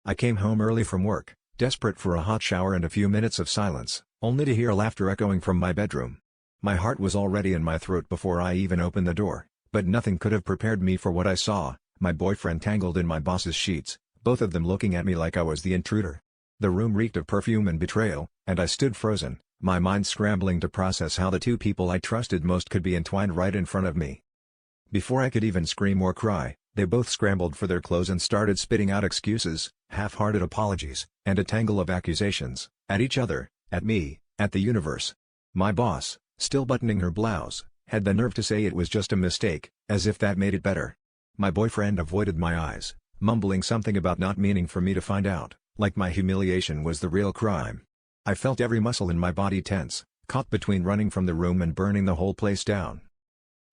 I came home early from work, desperate for a hot shower and a few minutes of silence, only to hear laughter echoing from my bedroom. My heart was already in my throat before I even opened the door, but nothing could have prepared me for what I saw: my boyfriend tangled in my boss's sheets, both of them looking at me like I was the intruder. The room reeked of perfume and betrayal, and I stood frozen, my mind scrambling to process how the two people I trusted most could be entwined right in front of me. Before I could even scream or cry, they both scrambled for their clothes and started spitting out excuses, half-hearted apologies, and a tangle of accusations, at each other, at me, at the universe. My boss, still buttoning her blouse, had the nerve to say it was just a mistake, as if that made it better. My boyfriend avoided my eyes, mumbling something about not meaning for me to find out, like my humiliation was the real crime. I felt every muscle in my body tense, caught between running from the room and burning the whole place down.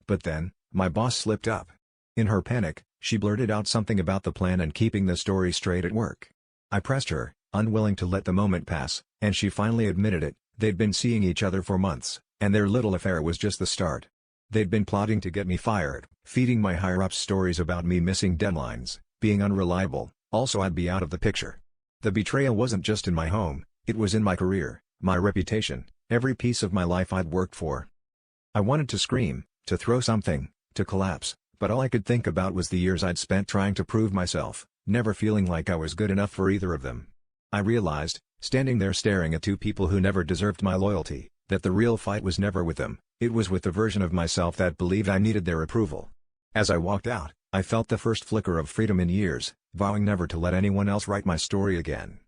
But then, my boss slipped up. In her panic, she blurted out something about the plan and keeping the story straight at work. I pressed her, unwilling to let the moment pass, and she finally admitted it. They'd been seeing each other for months, and their little affair was just the start. They'd been plotting to get me fired, feeding my higher-ups stories about me missing deadlines, being unreliable, also I'd be out of the picture. The betrayal wasn't just in my home, it was in my career, my reputation, every piece of my life I'd worked for. I wanted to scream, to throw something, to collapse, but all I could think about was the years I'd spent trying to prove myself, never feeling like I was good enough for either of them. I realized, standing there staring at two people who never deserved my loyalty, that the real fight was never with them, it was with the version of myself that believed I needed their approval. As I walked out, I felt the first flicker of freedom in years, vowing never to let anyone else write my story again.